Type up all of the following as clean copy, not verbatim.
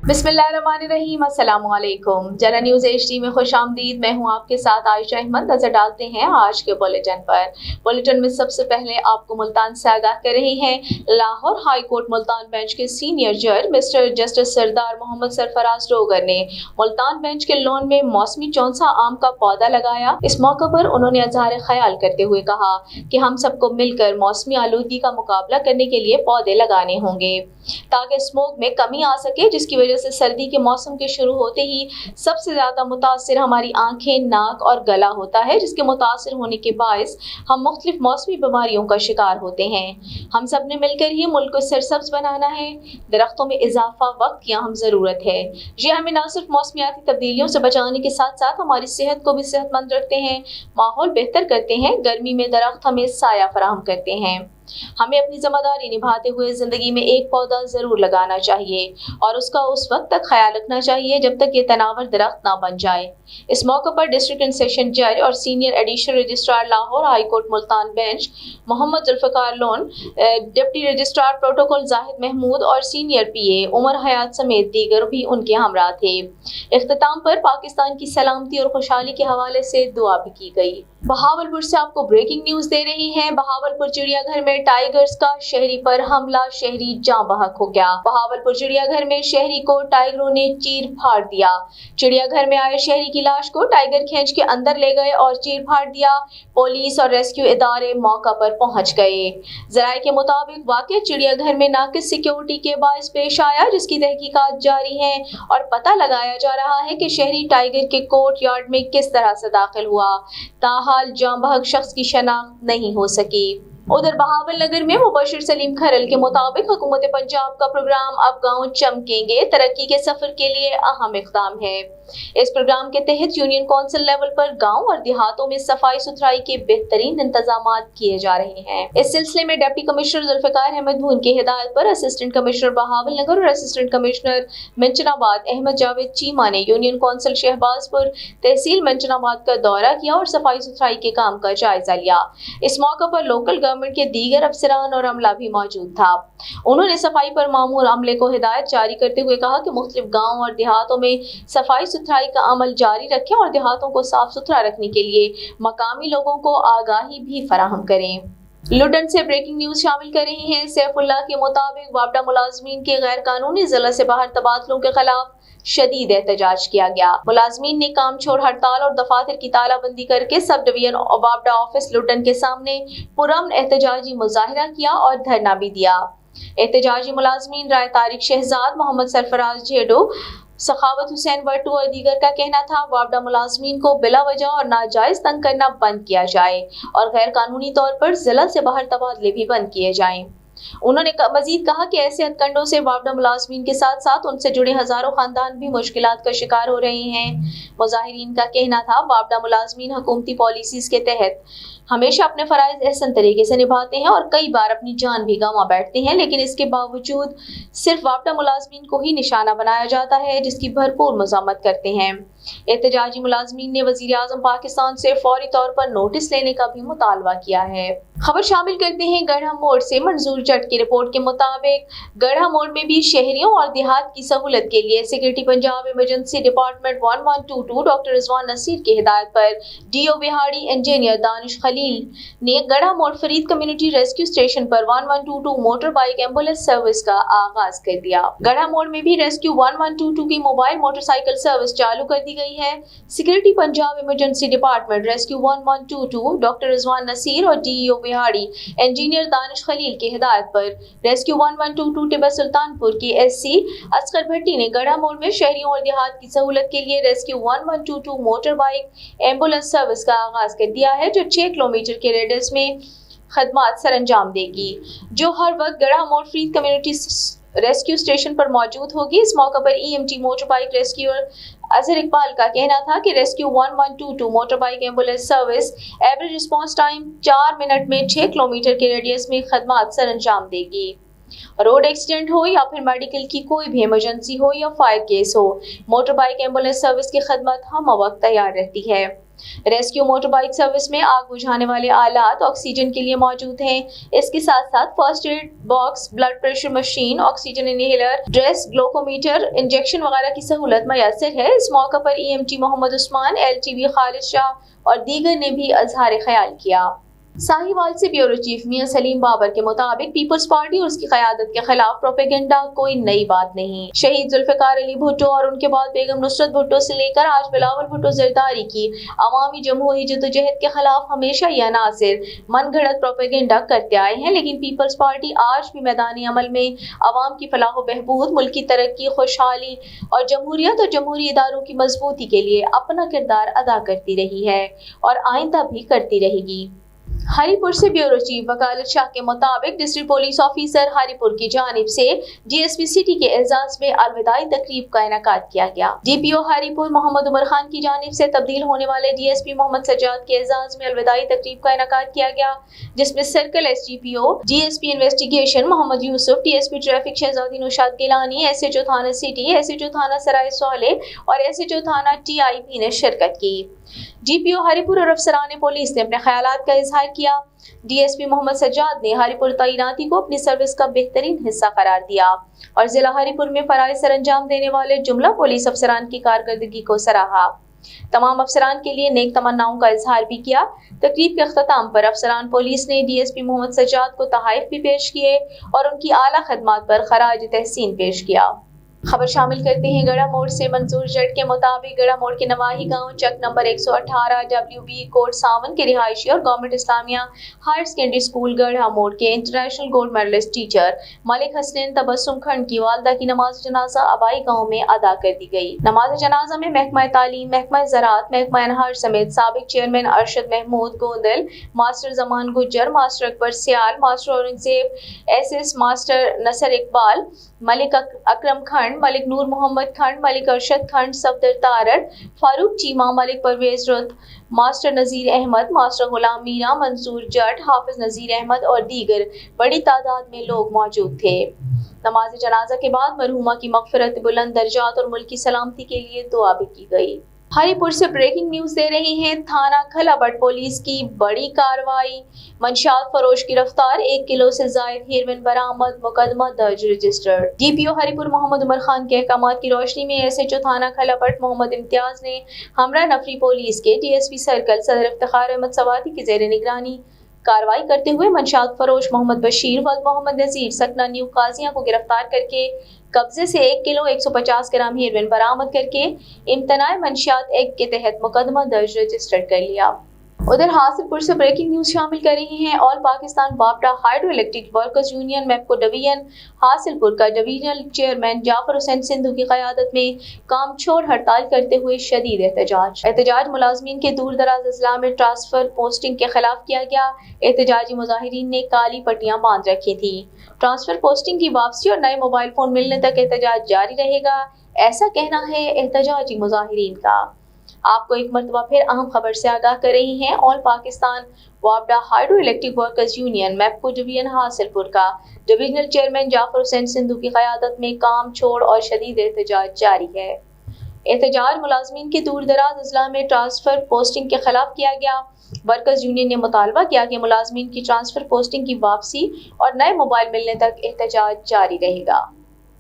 बिस्मिल्लाहिर्रहमानिर्रहीम, अस्सलामु अलैकुम। जरा न्यूज़ HD में खुश आमदीद। मैं हूँ आपके साथ आयशा अहमद। नजर डालते हैं आज के बुलेटिन पर। बुलेटिन में सबसे पहले आपको मुल्तान से आगाह कर रहे हैं। Lahore high court Multan bench के सीनियर जज मिस्टर जस्टिस सरदार मोहम्मद सरफराज डोगर ने मुल्तान बेंच के लॉन में मौसमी चौंसा आम का पौधा लगाया। इस मौके पर उन्होंने इज़हार ख्याल करते हुए कहा कि हम सबको मिलकर मौसमी आलूदगी का मुकाबला करने के लिए पौधे लगाने होंगे ताकि स्मोक में कमी आ सके, जिसकी वजह से सर्दी के मौसम के शुरू होते ही सबसे ज्यादा मुतासिर हमारी आंखें, नाक और गला होता है, जिसके मुतासिर होने के बायस हम मुख्तलिफ मौसमी बीमारियों का शिकार होते हैं। हम सब ने मिलकर ही मुल्क को सरसब्ज बनाना है। दरख्तों में इजाफा वक्त की अहम जरूरत है। ये हमें न सिर्फ मौसमियाती तब्दीलियों से बचाने के साथ साथ हमारी सेहत को भी सेहतमंद रखते हैं, माहौल बेहतर करते हैं। गर्मी में दरख्त हमें साया फराहम करते हैं। हमें अपनी जिम्मेदारी निभाते हुए जिंदगी में एक पौधा जरूर लगाना चाहिए और उसका उस वक्त तक ख्याल रखना चाहिए जब तक ये तनावर दरख्त ना बन जाए। इस मौके पर डिस्ट्रिक्ट एंड सेशन जज और senior additional registrar Lahore high court Multan bench Mohammad Zulfiqar Lone, deputy registrar protocol Zahid Mahmood और सीनियर PA उमर हयात समेत दीगर भी उनके हमरा थे। इख्तिताम पर पाकिस्तान की सलामती और खुशहाली के हवाले से दुआ भी की गई। बहावलपुर से आपको ब्रेकिंग न्यूज दे रही हैं। बहावलपुर चिड़ियाघर में टाइगर्स का शहरी पर हमला, शहरी जाँ बहक हो गया। बहावलपुर चिड़ियाघर में शहरी को टाइगरों ने चीर फाड़ दिया। चिड़ियाघर में आए शहरी की लाश को टाइगर खींच के अंदर ले गए और चीर फाड़ दिया। पुलिस और रेस्क्यू इदारे मौका पर पहुंच गए। जराये के मुताबिक वाकया चिड़ियाघर में नाकिस सिक्योरिटी के बायस पेश आया, जिसकी तहकीकात जारी है और पता लगाया जा रहा है कि शहरी टाइगर के कोर्ट यार्ड में किस तरह से दाखिल हुआ। ताहाल जाँ बहक शख्स की शनाख्त नहीं हो सकी। उधर बहावल नगर में मुबशिर सलीम खरल के मुताबिक हुकूमत पंजाब का प्रोग्राम अब गाँव चमकेंगे तरक्की के सफर के लिए अहम इक़दाम है। इस प्रोग्राम के तहत यूनियन कौंसिल लेवल पर गांव और देहातों में सफाई सुथराई के बेहतरीन इंतजाम किए जा रहे हैं। इस सिलसिले में डिप्टी कमिश्नर जुल्फिकार अहमद भून की हिदायत पर असिस्टेंट कमिश्नर बहावल नगर और असिस्टेंट कमिश्नर मंचनाबाद अहमद जावेद चीमा ने यूनियन कौंसिल शहबाजपुर तहसील मंचनाबाद का दौरा किया और सफाई सुथराई के काम का जायजा लिया। इस मौके पर लोकल गवर्नमेंट के दीगर अफसरान और अमला भी मौजूद था। उन्होंने सफाई पर मामूर अमले को हिदायत जारी करते हुए कहा कि मुख्तलिफ गाँव और देहातों में सफाई सुथराई का अमल जारी रखें और देहातों को साफ सुथरा रखने के लिए मकामी लोगों को आगाही भी फराहम करें। लुडन से ब्रेकिंग न्यूज शामिल कर रहे हैं। सैफुल्लाह के मुताबिक वापडा मुलाजमीन के गैर कानूनी जिला से बाहर तबादलों के खिलाफ शदीद एहतजाज किया गया। मुलाजमीन ने काम छोड़ हड़ताल और दफातर की तालाबंदी करके सब डिवीजन वापडा ऑफिस लुडन के सामने पुरअमन एहतजाजी मुजाहिरा किया और धरना भी दिया। एहतजाजी मुलाजमीन राय तारिक शहजाद, मोहम्मद सरफराज झेडो, सखावत हुसैन वट्टू और दीगर का कहना था वापडा मुलाजमीन को बिला वजह और नाजायज तंग करना बंद किया जाए और गैर कानूनी तौर पर जिला से बाहर तबादले भी बंद किए जाएं। उन्होंने मजीद कहा कि ऐसे हथकंडों से वापडा मुलाजमीन के साथ साथ उनसे जुड़े हजारों खानदान भी मुश्किलात का शिकार हो रहे हैं। मुजाहिरीन का कहना था वापडा मुलाजमीन हुकूमती पॉलिसीज के तहत हमेशा अपने फराइज एहसन तरीके से निभाते हैं और कई बार अपनी जान भी गंवा बैठते हैं, लेकिन इसके बावजूद सिर्फ वापडा मुलाजमीन को ही निशाना बनाया जाता है, जिसकी भरपूर मज़म्मत करते हैं। एहतजाजी मुलाजमीन ने वजीर आज़म पाकिस्तान से फौरी तौर पर नोटिस लेने का भी मुतालबा किया है। खबर शामिल करते हैं गढ़ा मोड़ से। मंजूर जट की रिपोर्ट के मुताबिक गढ़ा मोड़ में भी शहरियों और देहात की सहूलत के लिए secretary Punjab emergency department 1122 doctor Rizwan Naseer की हिदायत पर DO बिहाड़ी इंजीनियर दानिश खलील ने गढ़ा मोड़ फरीद कम्युनिटी रेस्क्यू स्टेशन पर 1122 मोटर बाइक एम्बुलेंस सर्विस का आगाज कर दिया। गढ़ा मोड़ में भी रेस्क्यू 1122 की मोबाइल मोटरसाइकिल सर्विस चालू कर दी गई है। Secretary Punjab emergency department rescue 1122 doctor Rizwan Naseer और DO बिहाड़ी इंजीनियर दानिश खलील की हिदायत पर रेस्क्यू 1122 टिब्बा सुल्तानपुर की SC असगर भट्टी ने गढ़ा मोड़ में शहरियों और देहात की सहूलत के लिए rescue 1122 motor bike ambulance service का आगाज कर दिया है, जो 6 किलोमीटर के रेडियस में खदमात सरंजाम देगी, जो हर वक्त गढ़ा मोड़ फरीद कम्युनिटी रेस्क्यू स्टेशन पर मौजूद होगी। इस मौके पर EMT motor bike rescuer Azhar Iqbal का कहना था कि rescue 1122 motor bike ambulance service average response time 4 minute में 6 किलोमीटर के रेडियस में खदमात सरंजाम देगी। रोड एक्सीडेंट हो या फिर मेडिकल की कोई भी इमरजेंसी हो या फायर केस हो, मोटर बाइक एम्बुलेंस सर्विस की खदमत हम वक्त तैयार रहती है। रेस्क्यू मोटर बाइक सर्विस में आग बुझाने वाले आलात ऑक्सीजन के लिए मौजूद हैं। इसके साथ साथ first aid box, blood pressure machine, oxygen inhaler, dress, glucometer, injection वगैरह की सहूलत मैसर है। इस मौके पर EMT मोहम्मद उस्मान, LTV खालिद शाह और दीगर ने भी इजहार ख्याल किया। साहिवाल से ब्यूरो चीफ मियां सलीम बाबर के मुताबिक पीपल्स पार्टी और उसकी क़यादत के खिलाफ प्रोपेगेंडा कोई नई बात नहीं। शहीद जुल्फ़िकार अली भुट्टो और उनके बाद बेगम नुसरत भुट्टो से लेकर आज बिलावल भुट्टो ज़रदारी की अवामी जमहूरी जद्दोजहद के खिलाफ हमेशा ये अनासिर मनगढ़ंत प्रोपेगेंडा करते आए हैं, लेकिन पीपल्स पार्टी आज भी मैदानी अमल में अवाम की फलाह बहबूद, मुल्क की तरक्की, खुशहाली और जमहूरियत और जमहूरी इदारों की मजबूती के लिए अपना किरदार अदा करती रही है और आइंदा भी करती रहेगी। हरिपुर से ब्यूरो चीफ वकालत शाह के मुताबिक डिस्ट्रिक्ट पुलिस ऑफिसर हरिपुर की जानिब से DSP सिटी के एजाज में अलविदाई तकरीब का इनेकाद किया गया। DPO हरिपुर मोहम्मद उमर खान की जानिब से तब्दील होने वाले DSP मोहम्मद सज्जाद के एजाज में अलविदाई तकरीब का इनेकाद किया गया, जिसमें circle SDPO DSP investigation Mohammad Yusuf, DSP traffic Shahzadi Naushad Gilani, SHO थाना सिटी, SHO थाना सराय सोहले और SHO थाना TIP ने शिरकत की। DPO हरिपुर और अफसरान पुलिस ने अपने ख्यालात का इजहार किया। DSP मोहम्मद सज्जाद ने हरिपुर तैनाती को अपनी सर्विस का बेहतरीन हिस्सा करार दिया और जिला हरिपुर में फराइज सर अंजाम देने वाले जुमला पुलिस अफसरान की कारकर्दगी को सराहा। तमाम अफसरान के लिए नेक तमन्नाओं का इजहार भी किया। तकरीब के अख्ताम पर अफसरान पुलिस ने DSP मोहम्मद सज्जाद को तहाइफ भी पेश किए और उनकी आला खदमात पर खराज तहसीन पेश किया। खबर शामिल करते हैं गड़ा मोड़ से। मंजूर जट के मुताबिक गड़ा मोड़ के नवाही गांव चक नंबर 118 WB कोट सावन के रिहायशी और government Islamia higher secondary school Garha Mor के international gold medalist teacher Malik Hasnain Tabassum खंड की वालदा की नमाज जनाजा आबाई गांव में अदा कर दी गई। नमाज जनाजा में महकमा तालीम, महकमा ज़राअत, महकमा अनहार समेत साबिक chairman Arshad Mahmood Gondal, master Zaman Gujjar, master Akbar Sial, master Aurangzeb SS, master Nasar Iqbal, Malik Akram Khand, Malik नूर मोहम्मद खंड, मलिक अरशद खंड, सफदर तारड़, फारूक चीमा, मलिक परवेज रुत, मास्टर नज़ीर अहमद, मास्टर गुलाम मीरा, मंसूर जट, हाफिज नज़ीर अहमद और दीगर बड़ी तादाद में लोग मौजूद थे। नमाज जनाजा के बाद मरहुमा की मगफिरत, बुलंद दर्जात और मुल्क की सलामती के लिए दुआ भी की गई। हरिपुर से ब्रेकिंग न्यूज दे रहे हैं। थाना खलाबट पुलिस की बड़ी कार्रवाई, मंशात फरोश गिरफ्तार, 1 किलो से जायद हेरोइन बरामद, मुकदमा दर्ज रजिस्टर्ड। DPO हरिपुर मोहम्मद उमर खान के अहकामात की रोशनी में SHO थाना खलाबट मोहम्मद इम्तियाज ने हमरा नफरी पुलिस के DSP सर्कल सदर इफ्तिखार अहमद सवाती की जेर निगरानी कार्रवाई करते हुए मंशात फरोश मोहम्मद बशीर व मोहम्मद नजीर सकना न्यू काजिया को गिरफ्तार करके कब्जे से 1 किलो 150 ग्राम हेरोइन बरामद करके इम्तनाए मंशियात एक्ट के तहत मुकदमा दर्ज रजिस्टर्ड कर लिया। उधर हासिलपुर से ब्रेकिंग न्यूज शामिल कर रहे हैं। ऑल पाकिस्तान वापडा hydro electric workers union MEPCO division Hasilpur का डिवीजनल चेयरमैन जाफर हुसैन सिंधु की क़यादत में काम छोड़ हड़ताल करते हुए शदीद एहतजाज मुलाजमीन के दूर दराज अजला में ट्रांसफर पोस्टिंग के खिलाफ किया गया। एहतजाजी मुजाहिरीन ने काली पट्टियां बांध रखी थी। ट्रांसफर पोस्टिंग की वापसी और नए मोबाइल फोन मिलने तक एहतजाज जारी रहेगा, ऐसा कहना है एहतजाजी मुजाहिरीन का। आपको एक मरतबा फिर अहम खबर से आगाह कर रही हैं। ऑल पाकिस्तान वापडा hydro electric workers union MEPCO division Hasilpur का डिविजनल चेयरमैन जाफर हुसैन सिंधु की क़यादत में काम छोड़ और शदीद एहतजाज जारी है। एहतजाज मुलाजमीन के दूर दराज अजला में ट्रांसफर पोस्टिंग के खिलाफ किया गया। वर्कर्स यूनियन ने मुतालबा किया कि मुलाजमीन की ट्रांसफर पोस्टिंग की वापसी और नए मोबाइल मिलने तक एहतजाज जारी रहेगा।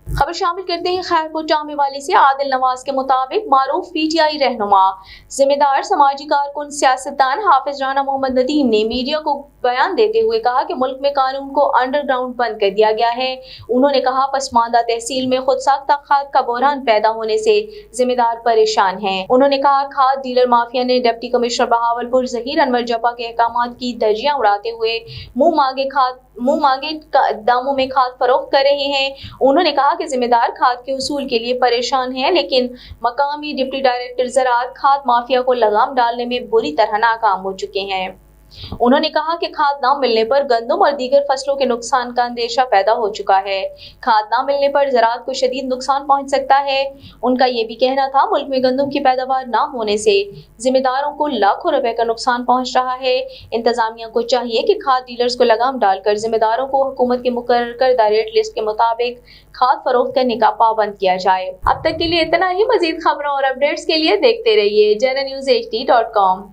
खबर शामिल करते हैं खैरपुर जामे वाली से। आदिल नवाज के मुताबिक मारूफ PTI रहनुमा, जिम्मेदार समाजी कारकुन, सियासतदान हाफिज राना मोहम्मद नदीम ने मीडिया को बयान देते हुए कहा कि मुल्क में कानून को अंडरग्राउंड बंद कर दिया गया है। उन्होंने कहा पसमानदा तहसील में खुद साख्ता खाद का बहरान पैदा होने से जिम्मेदार परेशान हैं। उन्होंने कहा खाद डीलर माफिया ने डिप्टी कमिश्नर बहावलपुर जहीर अनवर जपा के अहकामात की धज्जियां उड़ाते हुए मुंह मांगे दामों में खाद फरोख्त कर रहे हैं। उन्होंने कहा कि जिम्मेदार खाद के उसूल के लिए परेशान हैं, लेकिन मकामी डिप्टी डायरेक्टर ज़राअत खाद माफिया को लगाम डालने में बुरी तरह नाकाम हो चुके हैं। उन्होंने कहा कि खाद न मिलने पर गंदम और दीगर फसलों के नुकसान का अंदेशा पैदा हो चुका है। खाद न मिलने पर ज़राअत को शदीद नुकसान पहुंच सकता है। उनका ये भी कहना था मुल्क में गंदम की पैदावार न होने से जिम्मेदारों को लाखों रुपए का नुकसान पहुंच रहा है। इंतजामिया को चाहिए कि खाद डीलर्स को लगाम डालकर जिम्मेदारों को हुकूमत के मुकर्रर करदा रेट लिस्ट के मुताबिक खाद फरोख्त करने का पाबंद किया जाए। अब तक के लिए इतना ही। मजीद खबरों और अपडेट्स के लिए देखते रहिए JNNewsHD.com।